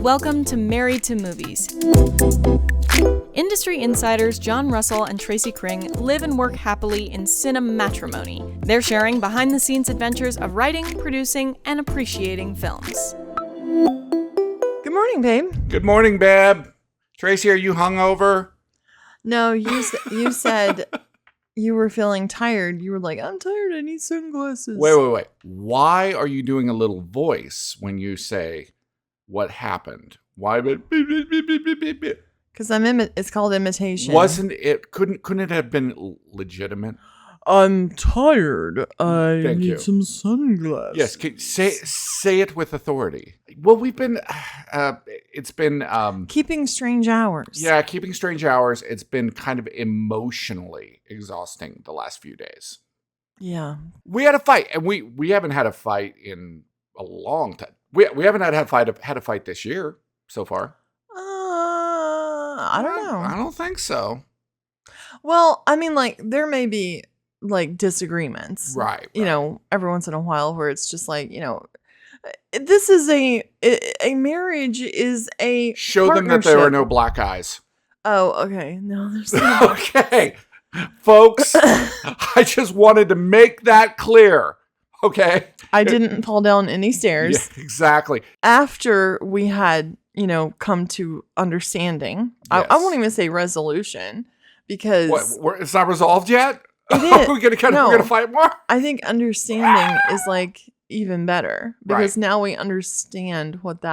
Welcome to Married to Movies. Industry insiders John Russell and Tracy Kring live and work happily in cinematrimony. They're sharing behind-the-scenes adventures of writing, producing, and appreciating films. Good morning, babe. Good morning, babe. Tracy, are you hungover? No, you said you were feeling tired. You were like, I'm tired. I need sunglasses. Wait. Why are you doing a little voice when you say what happened? Why? Because it's called imitation. Wasn't it? Couldn't it have been legitimate? I'm tired. I Thank need you. some sunglasses. Yes. Say it with authority. Well, we've been. It's been. Keeping strange hours. Yeah, keeping strange hours. It's been kind of emotionally exhausting the last few days. Yeah. We had a fight, and we haven't had a fight in a long time. We haven't had a fight this year so far. I don't know. I don't think so. Well, I mean, like, there may be, like, disagreements. Right. You know, every once in a while where it's just like, you know, this is a marriage is a Show them that there are no black eyes. Oh, okay. No, there's not. Okay. Folks, I just wanted to make that clear. Okay. I didn't fall down any stairs. Yeah, exactly. After we had, you know, come to understanding, Yes. I won't even say resolution because It's not resolved yet? It is. We're gonna fight more? I think understanding is like even better because now we understand what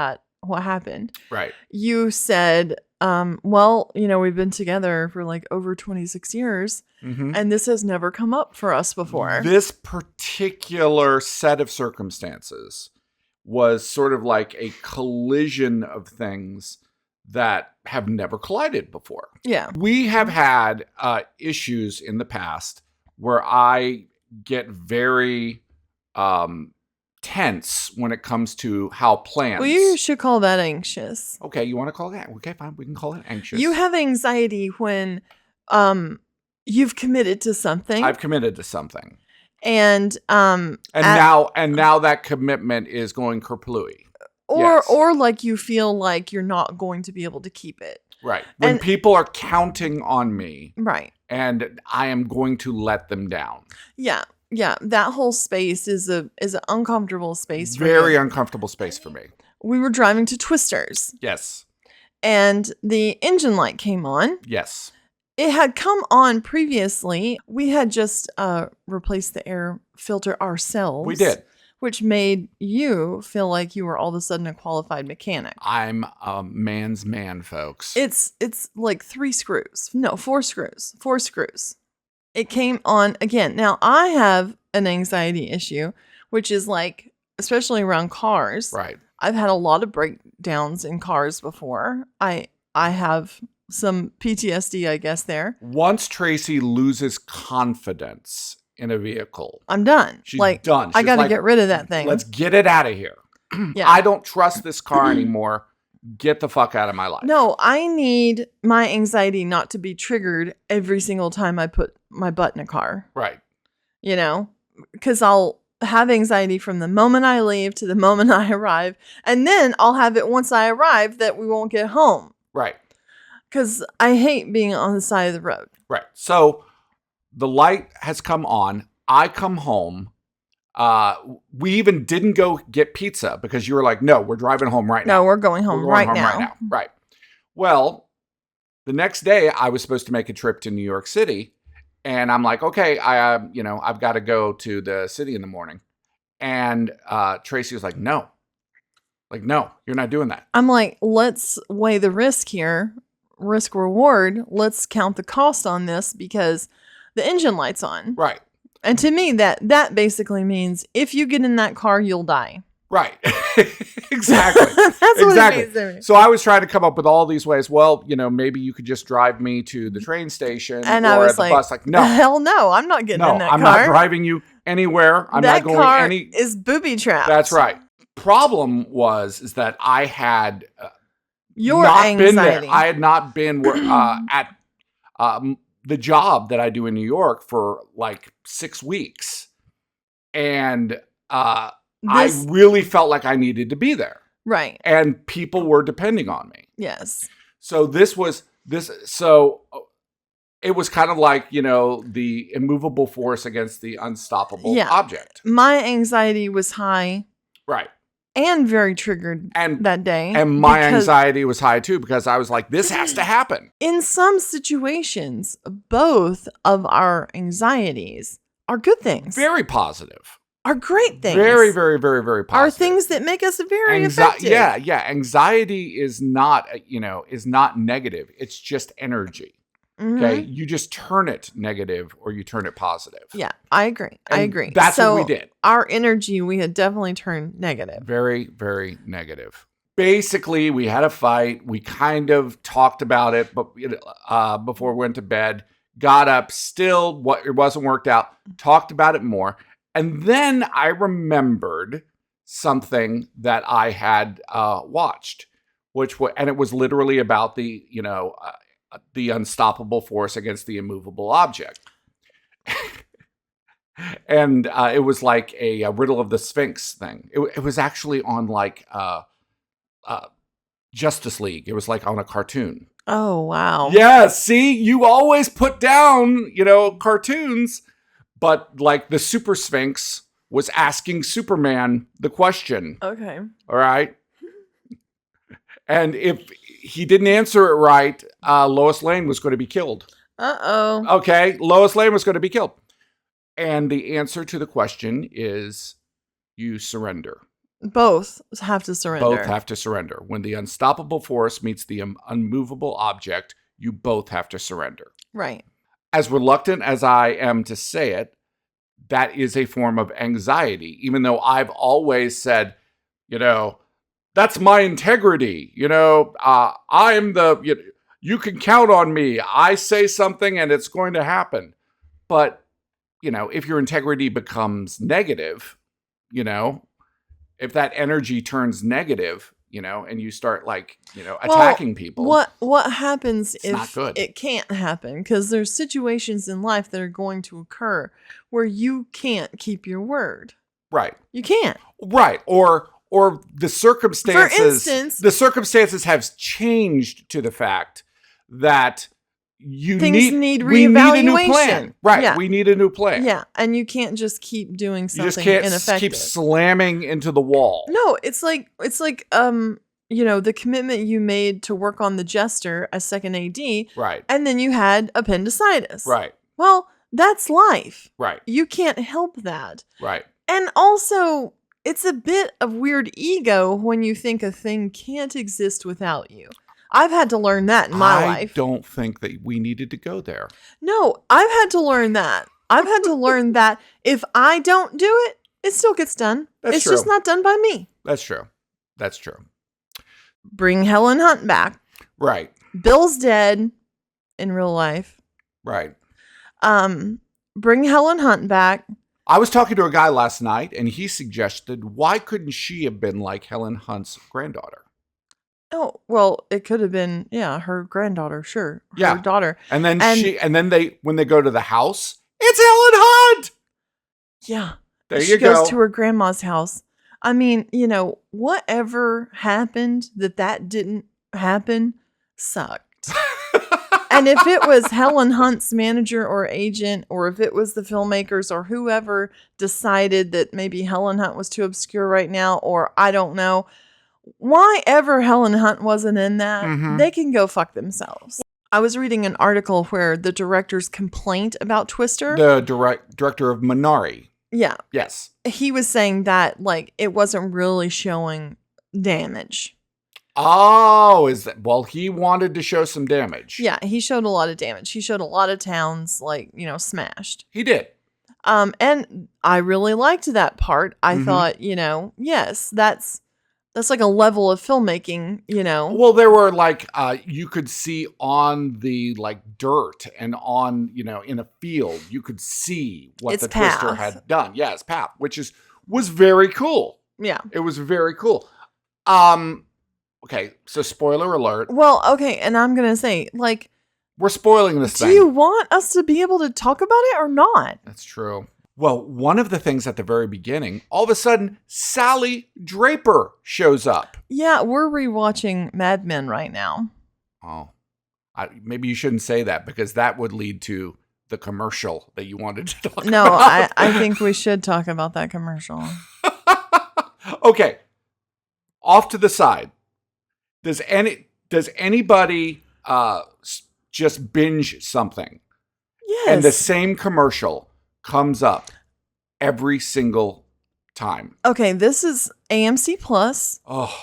happened. Right. You said, well, you know, we've been together for like over 26 years and this has never come up for us before. This particular set of circumstances was sort of like a collision of things that have never collided before. Yeah. We have had issues in the past where I get very tense when it comes to how plans. Well, you should call that anxious. Okay, you want to call that? Okay, fine. We can call it anxious. You have anxiety when you've committed to something. I've committed to something. And now that commitment is going kerplooey. Or like you feel like you're not going to be able to keep it. Right. When people are counting on me. Right. And I am going to let them down. Yeah. Yeah. That whole space is an uncomfortable space for Very you. uncomfortable space for me. We were driving to Twister's. Yes. And the engine light came on. Yes. It had come on previously. We had just replaced the air filter ourselves. We did. Which made you feel like you were all of a sudden a qualified mechanic. I'm a man's man, folks. It's like 4 screws. 4 screws. It came on again. Now, I have an anxiety issue, which is like, especially around cars. Right. I've had a lot of breakdowns in cars before. I have some PTSD, I guess, there. Once Tracy loses confidence in a vehicle, I'm done. She's done. I got to get rid of that thing. Let's get it out of here. Yeah. I don't trust this car anymore. Get the fuck out of my life. No, I need my anxiety not to be triggered every single time I put my butt in a car. Right. You know, because I'll have anxiety from the moment I leave to the moment I arrive. And then I'll have it once I arrive that we won't get home. Right. Because I hate being on the side of the road. Right. So the light has come on. I come home. We even didn't go get pizza because you were like, no, we're driving home right now. No, we're going home right now. Right. Well, the next day I was supposed to make a trip to New York City. And I'm like, okay, I've got to go to the city in the morning. And Tracy was like, no. Like, no, you're not doing that. I'm like, let's weigh the risk here. Risk reward. Let's count the cost on this because the engine light's on. Right. And to me, that basically means if you get in that car, you'll die. Right. Exactly. That's what it means to me. So I was trying to come up with all these ways. Well, you know, maybe you could just drive me to the train station and or I was at the bus. Like, no. Hell no, I'm not getting in that car. I'm not driving you anywhere. I'm that not going car any. is booby trapped. That's right. Problem is that I had your not anxiety. been there. I had not been at the job that I do in New York for like 6 weeks. And I really felt like I needed to be there. Right. And people were depending on me. Yes. So it was kind of like, the immovable force against the unstoppable object. My anxiety was high. Right. And very triggered that day. And my anxiety was high too, because I was like, this has to happen. In some situations, both of our anxieties are good things. Very positive. Are great things. Very, very, very, very positive. Are things that make us very effective. Yeah. Anxiety is not, is not negative. It's just energy. Mm-hmm. Okay. You just turn it negative or you turn it positive. Yeah, I agree. That's what we did. Our energy, we had definitely turned negative. Very, very negative. Basically, we had a fight. We kind of talked about it, but before we went to bed, got up, still it wasn't worked out, talked about it more. And then I remembered something that I had watched, and it was literally about the unstoppable force against the immovable object. And it was like a riddle of the Sphinx thing. It was actually on like Justice League. It was like on a cartoon. Oh, wow. Yeah, see, you always put down, cartoons, but like the Super Sphinx was asking Superman the question. Okay. All right. And if he didn't answer it right, Lois Lane was going to be killed. Uh-oh. Okay, Lois Lane was going to be killed. And the answer to the question is you surrender. Both have to surrender. Both have to surrender. When the unstoppable force meets the unmovable object, you both have to surrender. Right. As reluctant as I am to say it, that is a form of anxiety, even though I've always said, that's my integrity. I'm you can count on me. I say something and it's going to happen. But, if your integrity becomes negative, if that energy turns negative, and you start attacking people. What happens it's not if good. It can't happen? Because there's situations in life that are going to occur where you can't keep your word. Right. You can't. Right. Or the circumstances. For instance, the circumstances have changed to the fact that we need a new plan. Right. Yeah. We need a new plan. Yeah. And you can't just keep doing something ineffective. You just can't keep slamming into the wall. No, it's like the commitment you made to work on the Jester as second AD. Right. And then you had appendicitis. Right. Well, that's life. Right. You can't help that. Right. And also, it's a bit of weird ego when you think a thing can't exist without you. I've had to learn that in my life. I don't think that we needed to go there. No, I've had to learn that. I've had to learn that if I don't do it, it still gets done. It's just not done by me. That's true. That's true. Bring Helen Hunt back. Right. Bill's dead in real life. Right. Bring Helen Hunt back. I was talking to a guy last night and he suggested, why couldn't she have been like Helen Hunt's granddaughter? Oh, well, it could have been, her granddaughter, sure. Her daughter. And then when they go to the house, it's Helen Hunt. Yeah. She goes to her grandma's house. I mean, whatever happened that didn't happen sucked. And if it was Helen Hunt's manager or agent, or if it was the filmmakers or whoever decided that maybe Helen Hunt was too obscure right now, or I don't know, why ever Helen Hunt wasn't in that, they can go fuck themselves. I was reading an article where the director's complaint about Twister. The director of Minari. Yeah. Yes. He was saying that, it wasn't really showing damage. Oh, he wanted to show some damage. Yeah, he showed a lot of damage. He showed a lot of towns, smashed. He did. And I really liked that part. I thought, yes, that's like a level of filmmaking, Well, there were you could see on the dirt and on, in a field, you could see what the Twister had done. Yeah, its path, which was very cool. Yeah. It was very cool. Okay, so spoiler alert. Well, okay, and I'm going to say, we're spoiling this thing. Do you want us to be able to talk about it or not? That's true. Well, one of the things at the very beginning, all of a sudden, Sally Draper shows up. Yeah, we're rewatching Mad Men right now. Oh, maybe you shouldn't say that because that would lead to the commercial that you wanted to talk No, about. I think we should talk about that commercial. Okay, off to the side. Does anybody just binge something? Yes. And the same commercial comes up every single time. Okay, this is AMC Plus. Oh,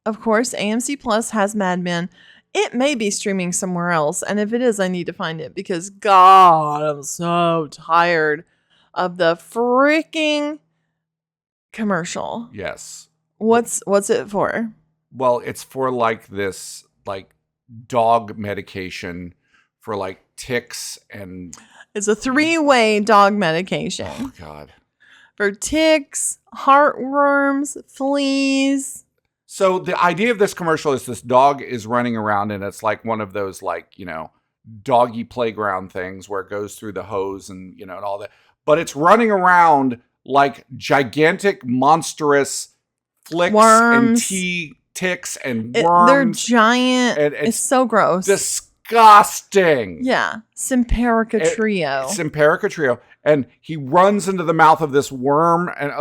Of course, AMC Plus has Mad Men. It may be streaming somewhere else, and if it is, I need to find it because God, I'm so tired of the freaking commercial. yes. What's it for? Well, it's for like this dog medication for like ticks and It's a 3-way dog medication oh god. for ticks, heartworms, fleas. So the idea of this commercial is this dog is running around and it's like one of those doggy playground things where it goes through the hose and and all that. But it's running around like gigantic monstrous flicks Worms. and ticks and They're worms. giant. And It's so gross. Disgusting. Yeah. Simparica Trio. Simparica Trio. And he runs into the mouth of this worm and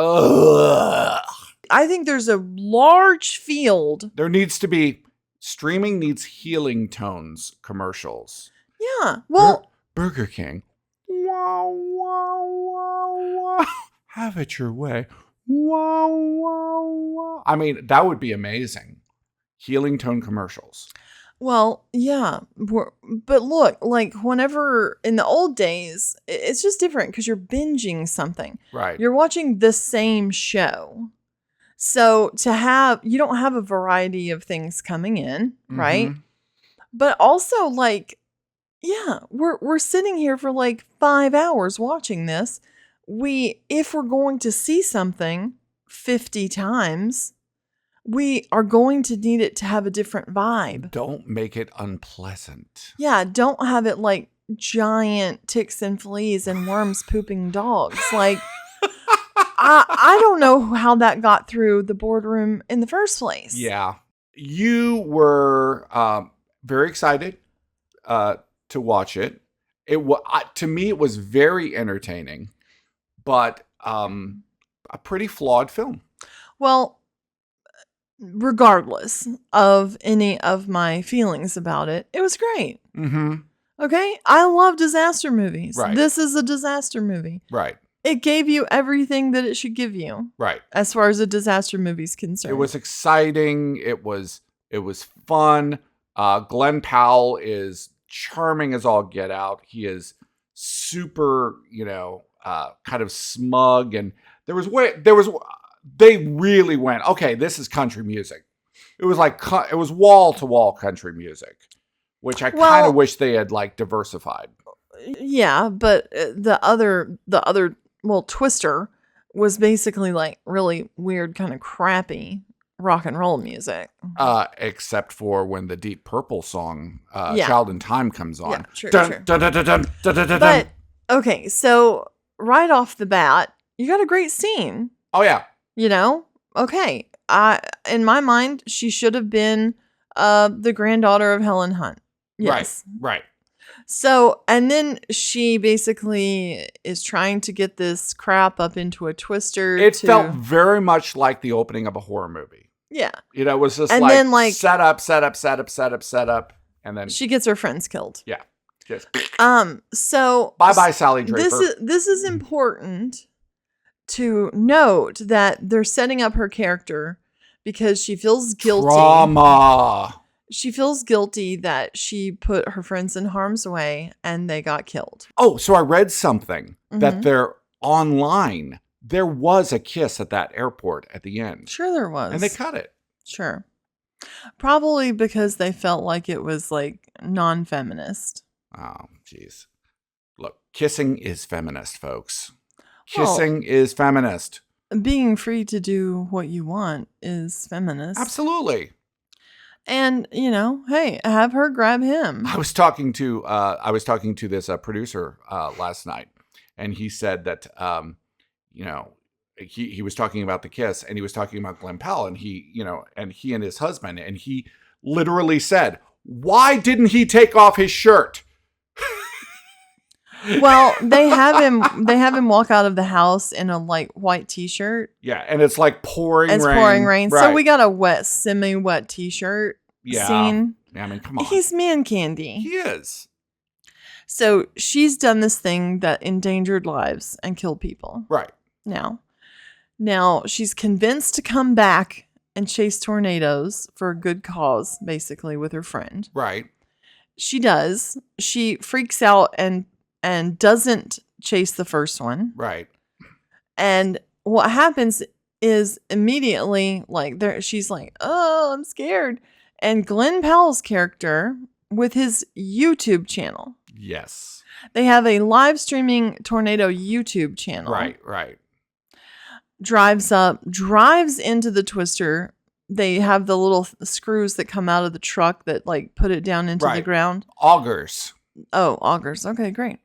I think there's a large field. there needs to be streaming needs healing tones commercials. Yeah. Well, Burger King. Wow, wow, wow, wow. Have it your way. Wow, wow, wow. I mean, that would be amazing. Healing tone commercials. well, yeah. But look, like whenever in the old days, it's just different because you're binging something. Right. You're watching the same show. So you don't have a variety of things coming in, right? Mhm. But also yeah, we're sitting here for like 5 hours watching this. If we're going to see something 50 times, we are going to need it to have a different vibe. Don't make it unpleasant. Yeah, don't have it like giant ticks and fleas and worms pooping dogs. Like I don't know how that got through the boardroom in the first place. Yeah. You were very excited to watch it. To me, it was very entertaining, but a pretty flawed film. Well, regardless of any of my feelings about it, it was great. Mm-hmm. Okay? I love disaster movies. Right. This is a disaster movie. Right. It gave you everything that it should give you Right. as far as a disaster movie is concerned. It was exciting. It was fun. Glenn Powell is charming as all get out. He is super, kind of smug, and they really went, okay, this is country music. It was wall to wall country music, which I kind of wish they had diversified. Yeah, but the other Twister was basically like really weird, kind of crappy rock and roll music. Except for when the Deep Purple song, Yeah. Child in Time comes on. Yeah, true, Dun, true. dun, dun, dun, dun, dun, dun, dun. But okay, so right off the bat, you got a great scene. Oh yeah. Okay. In my mind, she should have been the granddaughter of Helen Hunt. Yes. Right. So, and then she basically is trying to get this crap up into a twister. It felt very much like the opening of a horror movie. Yeah. It was just And then, set up, and then she gets her friends killed. yeah. Just So bye Sally Draper. This is important to note that they're setting up her character because she feels guilty. Trauma. She feels guilty that she put her friends in harm's way and they got killed. Oh, so I read something that Mhm. they're online. There was a kiss at that airport at the end. Sure there was. And they cut it. Sure. Probably because they felt like it was like non-feminist. Oh, jeez. Look, kissing is feminist, folks. Well- Kissing is feminist. Being free to do what you want is feminist. Absolutely. And, hey, have her grab him. I was talking to this producer last night, and he said that he was talking about the kiss, and he was talking about Glenn Powell, and he and his husband, and he literally said, "Why didn't he take off his shirt?" Well, they have him walk out of the house in a like white t-shirt. Yeah, and it's like pouring rain. It's pouring rain. Right. So we got a semi-wet t-shirt scene. I mean, come on. He's man candy. He is. So she's done this thing that endangered lives and killed people. Right. Now she's convinced to come back and chase tornadoes for a good cause, basically, with her friend. Right. She does. She freaks out and doesn't chase the first one. Right. And what happens is immediately, like, she's like, "Oh, I'm scared." And Glenn Powell's character, with his YouTube channel. Yes. They have a live streaming tornado YouTube channel. Right. Drives into the twister. They have the little screws that come out of the truck that like put it down into the ground. Augers. Oh, augers. Okay, great.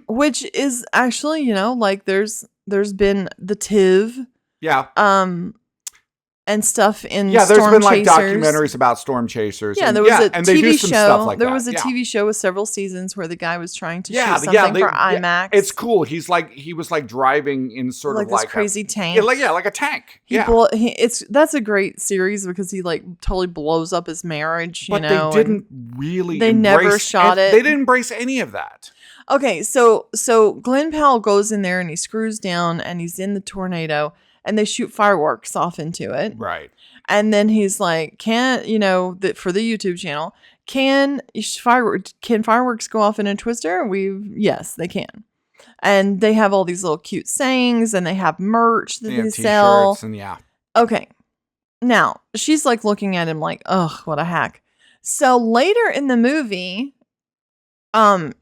Which is actually, like there's been the TIV. Yeah. And stuff in there's Storm been like Chasers. documentaries about storm chasers. Yeah, and, there was a and they do TV some show. stuff like there that. was a TV show with several seasons where the guy was trying to shoot something for IMAX. Yeah, it's cool. He was like driving in sort of this crazy tank. Like a tank. That's a great series because he like totally blows up his marriage. But they didn't really. They never shot it. They didn't embrace any of that. Okay, so Glenn Powell goes in there and he screws down and he's in the tornado and they shoot fireworks off into it. Right. And then he's like, for the YouTube channel, can fireworks go off in a twister? Yes, they can. And they have all these little cute sayings and they have merch that they sell. T-shirts and Okay. Now, she's like looking at him like, ugh, what a hack. So later in the movie,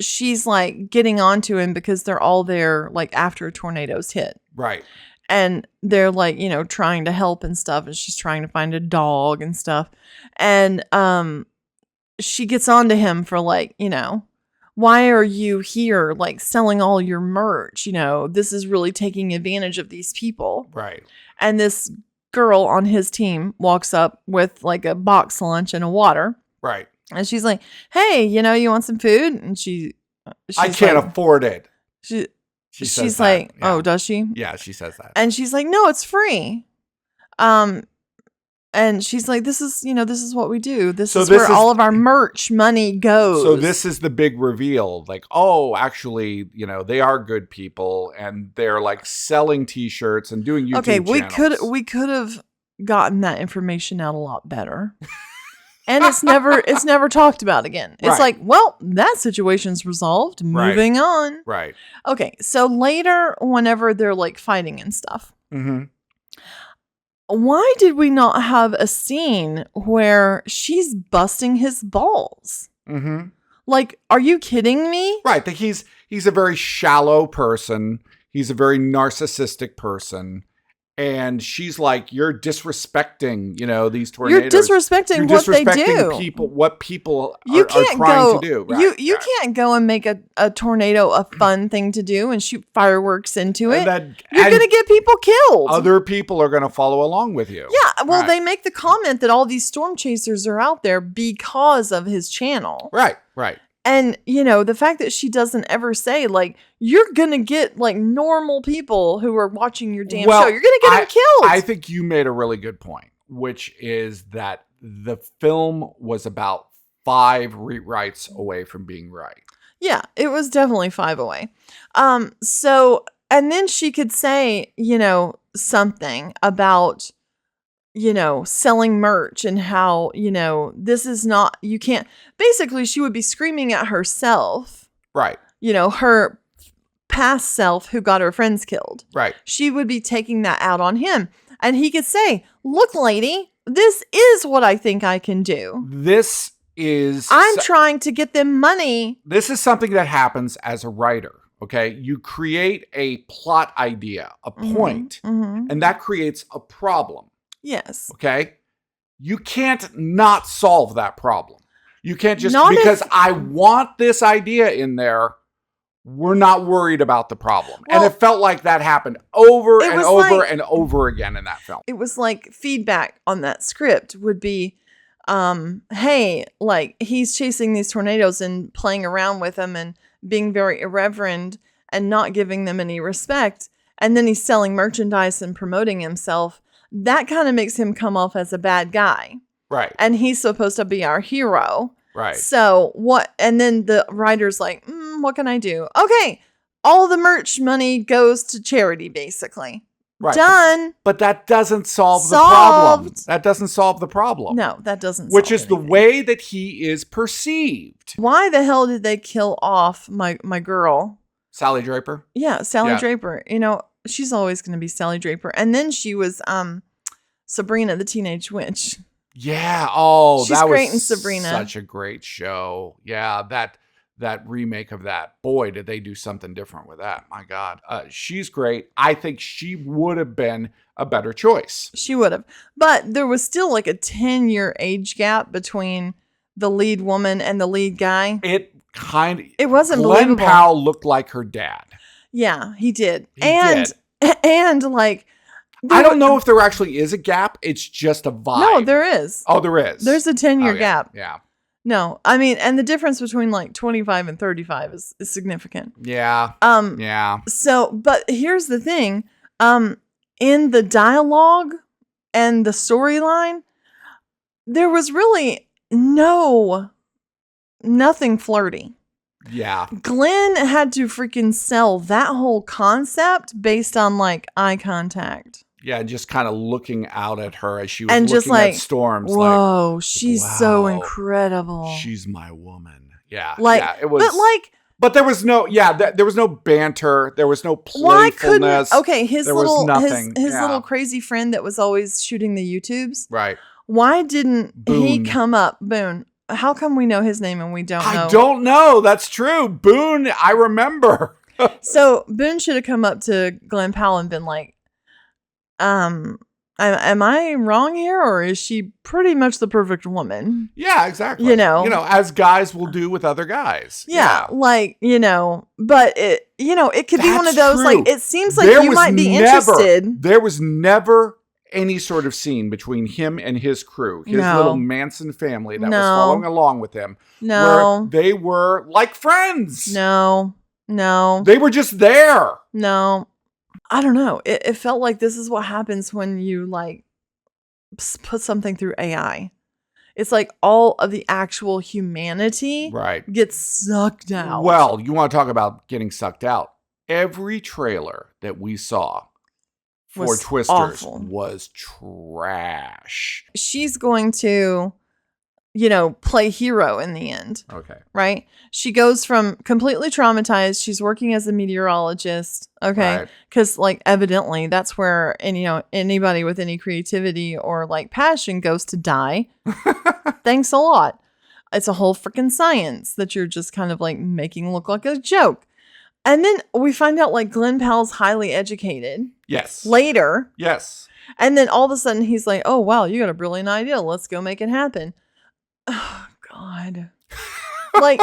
she's like getting onto him because they're all there like after a tornado's hit. Right. And they're like, trying to help and stuff. And she's trying to find a dog and stuff. And she gets on to him for like, why are you here like selling all your merch? This is really taking advantage of these people. Right. And this girl on his team walks up with like a box lunch and a water. Right. And she's like, "Hey, you want some food?" And she's I can't afford it. She's like, "Oh, does she?" Yeah, she says that. And she's like, "No, it's free." And she's like, "This is what we do. This is where all of our merch money goes." So this is the big reveal. Like, oh, actually, they are good people and they're like selling T-shirts and doing YouTube channels. we could have gotten that information out a lot better. And it's never talked about again. It's like, well, that situation's resolved. Moving on. Right. Okay. So later, whenever they're like fighting and stuff, why did we not have a scene where she's busting his balls? Mm-hmm. Like, are you kidding me? Right. He's a very shallow person. He's a very narcissistic person. And she's like, you're disrespecting, these tornadoes. You're disrespecting what they do. What people are trying to do. Right, you can't go and make a tornado a fun thing to do and shoot fireworks into it. You're going to get people killed. Other people are going to follow along with you. Yeah. Well, they make the comment that all these storm chasers are out there because of his channel. Right. And, the fact that she doesn't ever say, like, you're going to get, like, normal people who are watching your damn show. You're going to get them killed. I think you made a really good point, which is that the film was about 5 rewrites away from being right. Yeah, it was definitely 5 away. And then she could say, something about, selling merch and how, this is not, you can't, basically she would be screaming at herself. Right. Her past self who got her friends killed. Right. She would be taking that out on him. And he could say, "Look, lady, this is what I think I can do. I'm trying to get them money." This is something that happens as a writer. Okay. You create a plot idea, a point, and that creates a problem. Yes. Okay. You can't not solve that problem. You can't just, I want this idea in there. we're not worried about the problem. Well, and it felt like that happened over it and was over like- and over again in that film. It was like feedback on that script would be, hey, like he's chasing these tornadoes and playing around with them and being very irreverent and not giving them any respect. And then he's selling merchandise and promoting himself. That kind of makes him come off as a bad guy. Right. And he's supposed to be our hero. Right. So what? And then the writer's like, what can I do? Okay. All the merch money goes to charity, basically. Right. Done. But that doesn't solve the problem. That doesn't solve the problem. No, that doesn't. Which solve is the anything. way that he is perceived. Why the hell did they kill off my girl? Sally Draper? Yeah, Sally Yeah. Draper. You know, she's always going to be Sally Draper. And then she was Sabrina the Teenage Witch. Yeah. Oh, She's that great was in Sabrina. such a great show. Yeah, that remake of that. Boy, did they do something different with that. My God. She's great. I think she would have been a better choice. She would have. But there was still like a 10-year age gap between the lead woman and the lead guy. It wasn't Glenn believable. Powell looked like her dad. Yeah, he did. He and like I don't know if there actually is a gap. It's just a vibe. No, there is. Oh, there is. There's a 10-year yeah. gap. Yeah. No, I mean, and the difference between like 25 and 35 is significant. Yeah. Yeah. So, but here's the thing. In the dialogue and the storyline, there was really nothing flirty. Yeah. Glenn had to freaking sell that whole concept based on like eye contact. Yeah, just kind of looking out at her as she was And looking just like, at storms. whoa, she's so wow, incredible. She's my woman. Yeah. Like, yeah, it was. but there was no, there was no banter. There was no why couldn't? playfulness. Okay, his there little was nothing. his Yeah. little crazy friend that was always shooting the YouTubes. Right. Why didn't he Boone. come up? Boone. How come we know his name and we don't know? I don't know. That's true. Boone, I remember. So Boone should have come up to Glenn Powell and been like, am I wrong here, or is she pretty much the perfect woman? Yeah, exactly. As guys will do with other guys. Yeah. Like, but it could be one of That's those, true. like, it seems like you might be interested. There was never any sort of scene between him and his crew, his No. little Manson family that was No. following along with him. No. Where they were like friends. No. They were just there. No. I don't know. It felt like this is what happens when you like put something through AI. It's like all of the actual humanity Right. gets sucked out. Well, you want to talk about getting sucked out. Every trailer that we saw for Was Twisters awful. was trash. She's going to, play hero in the end, Okay. right? She goes from completely traumatized. She's working as a meteorologist. Okay. Right. Because like evidently that's where, anybody with any creativity or like passion goes to die. Thanks a lot. It's a whole freaking science that you're just kind of like making look like a joke. And then we find out like Glenn Powell's highly educated Yes. later. Yes. And then all of a sudden he's like, oh, wow, you got a brilliant idea. Let's go make it happen. Oh, God. Like,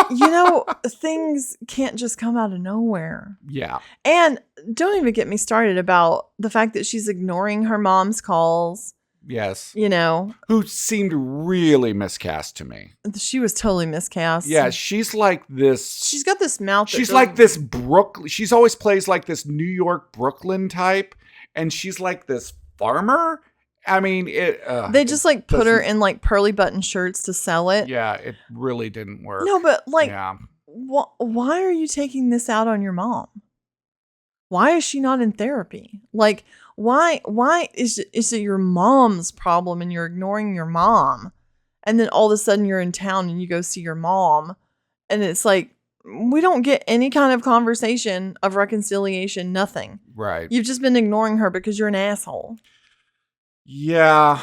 things can't just come out of nowhere. Yeah. And don't even get me started about the fact that she's ignoring her mom's calls. Yes. Who Who seemed really miscast to me. she was totally miscast. Yeah, she's like this. She's got this mouth. She's like this Brooklyn. She's always plays like this New York Brooklyn type, and she's like this farmer. I mean, they just like put her doesn't- in like pearly button shirts to sell it. Yeah, it really didn't work. No, but like, yeah. why are you taking this out on your mom? Why is she not in therapy? Like, why is it your mom's problem and you're ignoring your mom? And then all of a sudden you're in town and you go see your mom. And it's like, we don't get any kind of conversation of reconciliation, nothing. Right. You've just been ignoring her because you're an asshole. Yeah.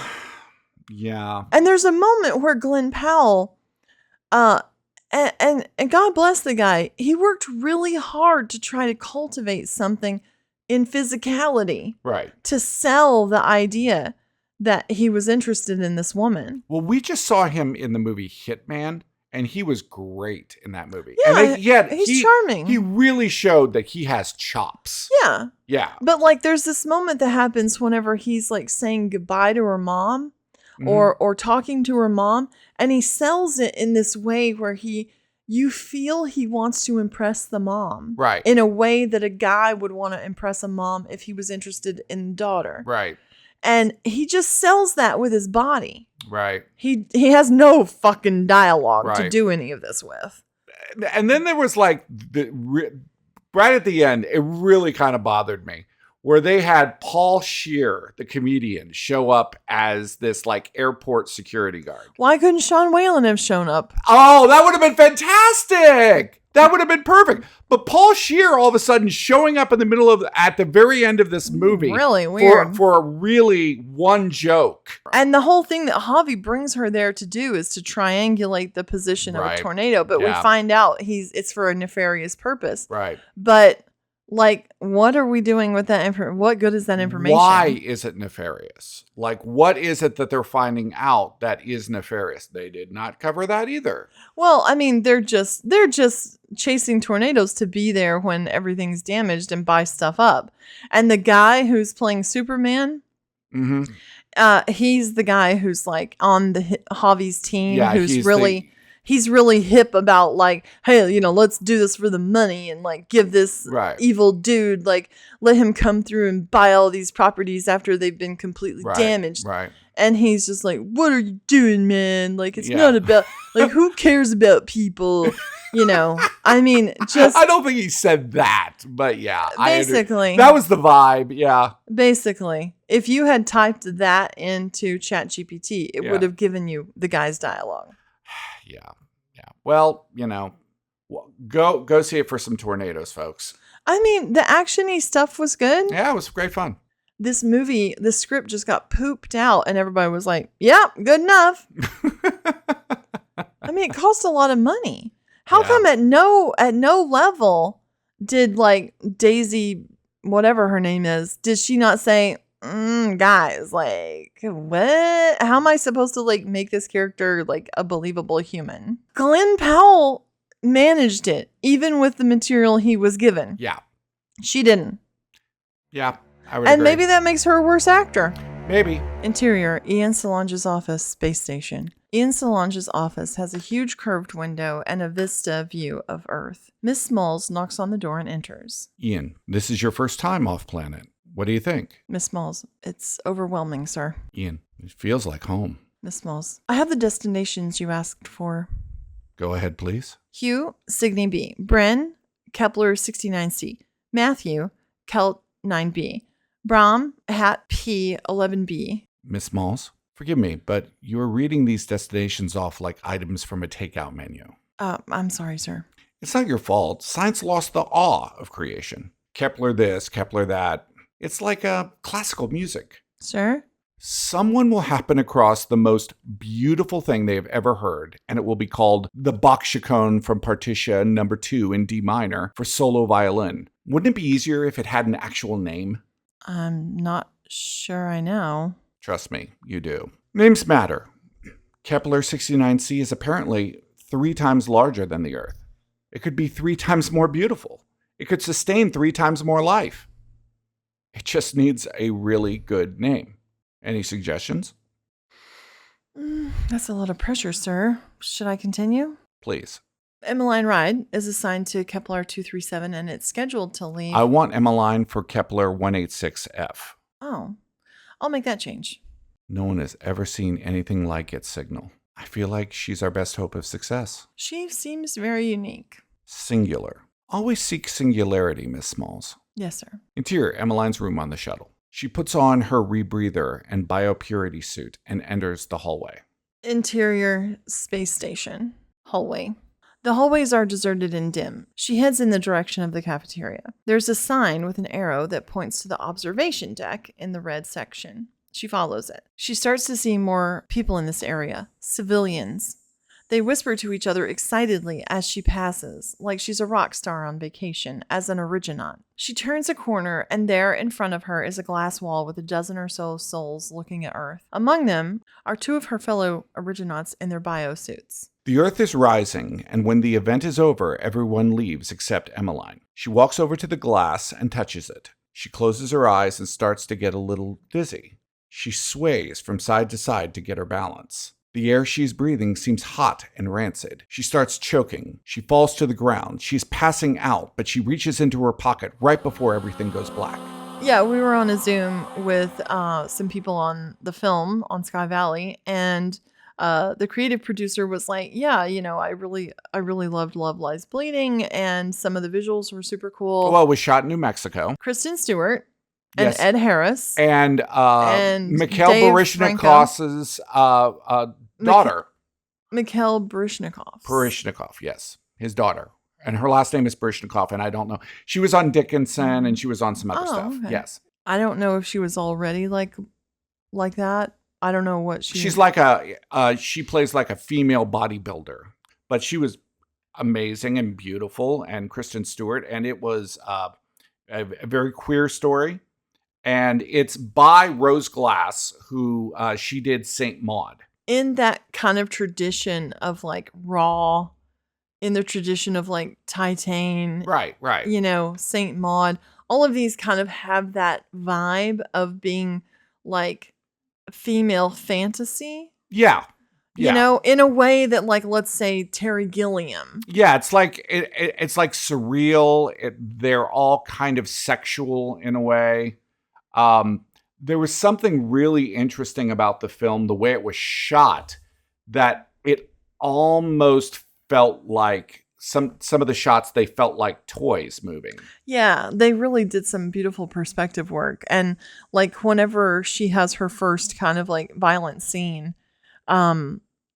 Yeah. And there's a moment where Glenn Powell, and God bless the guy, he worked really hard to try to cultivate something in physicality Right. to sell the idea that he was interested in this woman. Well, we just saw him in the movie Hitman, And he was great in that movie. Yeah, and he's charming. He really showed that he has chops. Yeah. Yeah. But like there's this moment that happens whenever he's like saying goodbye to her mom or talking to her mom, and he sells it in this way where you feel he wants to impress the mom. Right. In a way that a guy would want to impress a mom if he was interested in the daughter. Right. And he just sells that with his body. Right. He has no fucking dialogue to Right. do any of this with. And then there was like right at the end, it really kind of bothered me, where they had Paul Scheer, the comedian, show up as this like airport security guard. Why couldn't Sean Whalen have shown up? Oh, that would have been fantastic. That would have been perfect. But Paul Scheer all of a sudden showing up in the middle of, at the very end of this movie. Really weird. For a really one joke. And the whole thing that Javi brings her there to do is to triangulate the position of a Right. tornado. But we Yeah. find out it's for a nefarious purpose. Right. But like, what are we doing with that information? What good is that information? Why is it nefarious? Like, what is it that they're finding out that is nefarious? They did not cover that either. Well, I mean, they're just chasing tornadoes to be there when everything's damaged and buy stuff up. And the guy who's playing Superman, he's the guy who's like on the Javi's team, Yeah, he's really hip about like, hey, you know, let's do this for the money and like give this Right. evil dude, like let him come through and buy all these properties after they've been completely damaged. Right. And he's just like, what are you doing, man? Like, it's Yeah. not about, like, who cares about people? You know, I mean, just I don't think he said that, but yeah. basically, That was the vibe. Yeah. basically, if you had typed that into ChatGPT, it Yeah. would have given you the guy's dialogue. Yeah. Yeah. Well, you know, go see it for some tornadoes, folks. I mean, the actiony stuff was good. Yeah, it was great fun. This movie, the script just got pooped out, and everybody was like, "Yeah, good enough." I mean, it cost a lot of money. How come at no level did like Daisy, whatever her name is, did she not say, guys, like, what? How am I supposed to like make this character like a believable human? Glenn Powell managed it, even with the material he was given. Yeah. She didn't. Yeah. I would And agree. maybe that makes her a worse actor. Maybe. Interior, Ian Solange's office, space station. Ian Solange's office has a huge curved window and a vista view of Earth. Miss Smalls knocks on the door and enters. Ian, this is your first time off planet. What do you think? Miss Smalls, it's overwhelming, sir. Ian, it feels like home. Miss Smalls, I have the destinations you asked for. Go ahead, please. Hugh, Cygni B. Bren, Kepler 69c. Matthew, Kelt 9b. Brahm, Hat P 11b. Miss Smalls, forgive me, but you're reading these destinations off like items from a takeout menu. I'm sorry, sir. It's not your fault. Science lost the awe of creation. Kepler this, Kepler that. It's like classical music. Sir? Someone will happen across the most beautiful thing they have ever heard, and it will be called the Bach Chaconne from Partition No. 2 in D minor for solo violin. Wouldn't it be easier if it had an actual name? I'm not sure I know. Trust me, you do. Names matter. Kepler 69c is apparently 3 times larger than the Earth. It could be 3 times more beautiful. It could sustain 3 times more life. It just needs a really good name. Any suggestions? That's a lot of pressure, sir. Should I continue? Please. Emmeline Ride is assigned to Kepler 237 and it's scheduled to leave. I want Emmeline for Kepler 186f. Oh, I'll make that change. No one has ever seen anything like its signal. I feel like she's our best hope of success. She seems very unique. Singular. Always seek singularity, Miss Smalls. Yes, sir. Interior, Emmeline's room on the shuttle. She puts on her rebreather and biopurity suit and enters the hallway. Interior, space station. Hallway. The hallways are deserted and dim. She heads in the direction of the cafeteria. There's a sign with an arrow that points to the observation deck in the red section. She follows it. She starts to see more people in this area. Civilians. They whisper to each other excitedly as she passes, like she's a rock star on vacation as an Originaut. She turns a corner, and there in front of her is a glass wall with a dozen or so souls looking at Earth. Among them are 2 of her fellow Originauts in their biosuits. The Earth is rising, and when the event is over, everyone leaves except Emmeline. She walks over to the glass and touches it. She closes her eyes and starts to get a little dizzy. She sways from side to side to get her balance. The air she's breathing seems hot and rancid. She starts choking. She falls to the ground. She's passing out, but she reaches into her pocket right before everything goes black. Yeah, we were on a Zoom with some people on the film on Sky Valley, and the creative producer was like, yeah, I really loved Love Lies Bleeding, and some of the visuals were super cool. Well, it was shot in New Mexico. Kristen Stewart and Yes. Ed Harris. And Mikhail Dave Baryshnikov's daughter. Mikhail Baryshnikov. Baryshnikov, yes. His daughter. And her last name is Baryshnikov, and I don't know. She was on Dickinson, and she was on some other stuff. Okay. Yes. I don't know if she was already like that. I don't know what She's like she plays like a female bodybuilder. But she was amazing and beautiful, and Kristen Stewart, and it was a very queer story. And it's by Rose Glass, who she did Saint Maud. In that kind of tradition of like Raw, in the tradition of like Titan. Right. Saint Maud. All of these kind of have that vibe of being like female fantasy. Yeah. In a way that, like, let's say Terry Gilliam. Yeah, it's like it's like surreal. They're all kind of sexual in a way. There was something really interesting about the film, the way it was shot, that it almost felt like some of the shots, they felt like toys moving. Yeah, they really did some beautiful perspective work. And like whenever she has her first kind of like violent scene,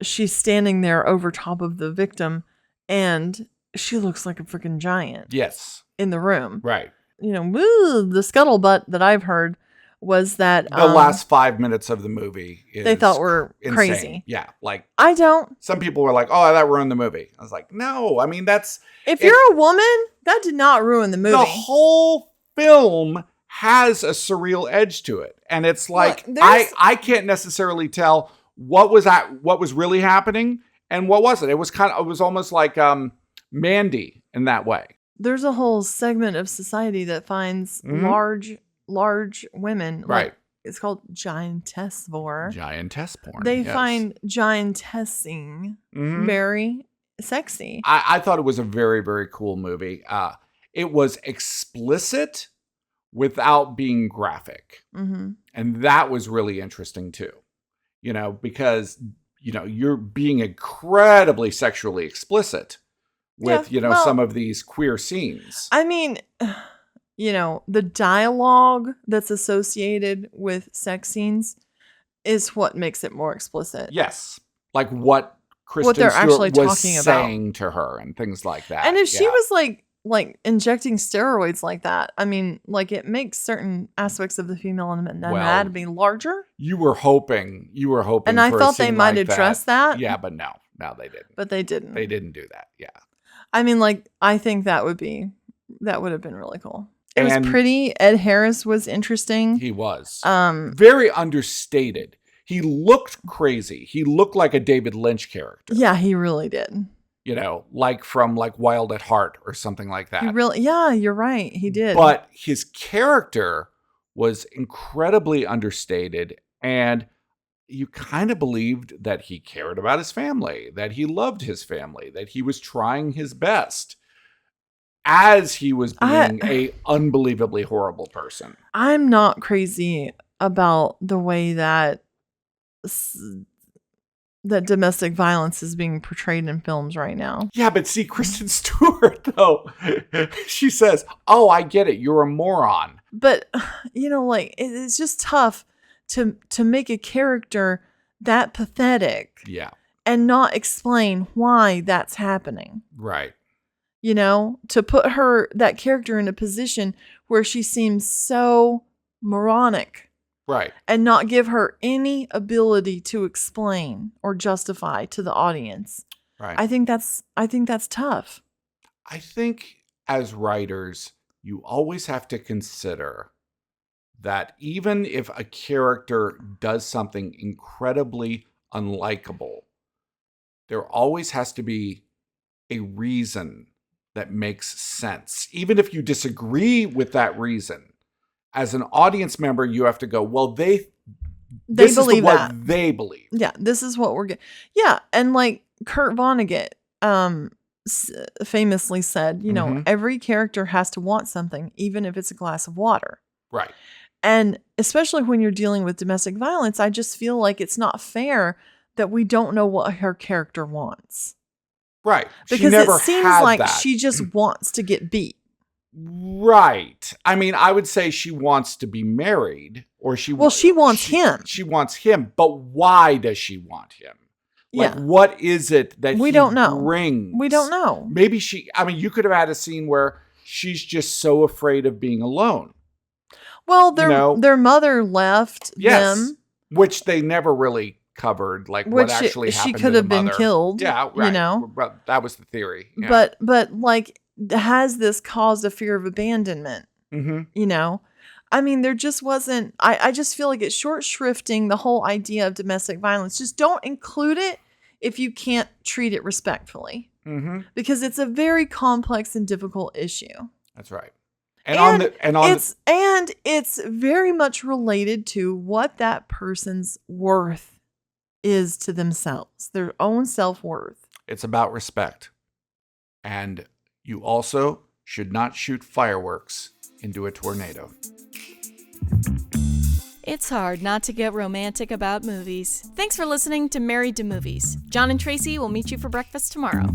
she's standing there over top of the victim, and she looks like a freaking giant. Yes. In the room. Right. The scuttlebutt that I've heard was that the last 5 minutes of the movie they thought were insane. crazy. Yeah. Like, I don't. Some people were like, oh, that ruined the movie. I was like, no, I mean, if you're a woman, that did not ruin the movie. The whole film has a surreal edge to it. And it's like, I can't necessarily tell what was really happening and what wasn't. It was almost like Mandy in that way. There's a whole segment of society that finds large women. Right. Like, it's called giantess porn. Giantess porn. They yes. find giantessing very sexy. I thought it was a very, very cool movie. It was explicit without being graphic. Mm-hmm. And that was really interesting too. Because, you're being incredibly sexually explicit with, some of these queer scenes. I mean, the dialogue that's associated with sex scenes is what makes it more explicit. Yes. Like what Kristen they're Stewart actually was talking saying about to her and things like that. And if she was like injecting steroids like that, I mean, like it makes certain aspects of the female anatomy larger. You were hoping. And I thought they might address that. Yeah, but no, they didn't. But they didn't. They didn't do that. Yeah. I mean, like, I think that would have been really cool. It was pretty. Ed Harris was interesting. He was. Very understated. He looked crazy. He looked like a David Lynch character. Yeah, he really did. Like from like Wild at Heart or something like that. You're right. He did. But his character was incredibly understated, and you kind of believed that he cared about his family, that he loved his family, that he was trying his best as he was being a unbelievably horrible person. I'm not crazy about the way that domestic violence is being portrayed in films right now. Yeah, but see, Kristen Stewart, though, she says, oh, I get it. You're a moron. But, like, it's just tough to make a character that pathetic. Yeah. And not explain why that's happening. Right. To put that character in a position where she seems so moronic. Right. And not give her any ability to explain or justify to the audience. Right. I think that's tough. I think as writers, you always have to consider that even if a character does something incredibly unlikable, there always has to be a reason that makes sense. Even if you disagree with that reason, as an audience member, you have to go, well, this believe is what that. they believe. Yeah, this is what we're getting. Yeah, and like Kurt Vonnegut famously said, you know, every character has to want something, even if it's a glass of water. Right. And especially when you're dealing with domestic violence, I just feel like it's not fair that we don't know what her character wants. Right. Because it seems like that. she just wants to get beat. Right. I mean, I would say she wants to be married, or she wants him. She wants him, but why does she want him? Like, what is it that we he don't know. brings? We don't know. Maybe you could have had a scene where she's just so afraid of being alone. Well, their mother left them. Which they never really covered, like what actually happened. She could have been killed. Yeah, right. You know? But that was the theory. Yeah. But like, has this caused a fear of abandonment? Mm-hmm. You know? I mean, there just wasn't, I just feel like it's short shrifting the whole idea of domestic violence. Just don't include it if you can't treat it respectfully. Mm-hmm. Because it's a very complex and difficult issue. That's right. It's very much related to what that person's worth is to themselves, their own self-worth. It's about respect. And you also should not shoot fireworks into a tornado. It's hard not to get romantic about movies. Thanks for listening to Married to Movies. Jon and Tracy will meet you for breakfast tomorrow.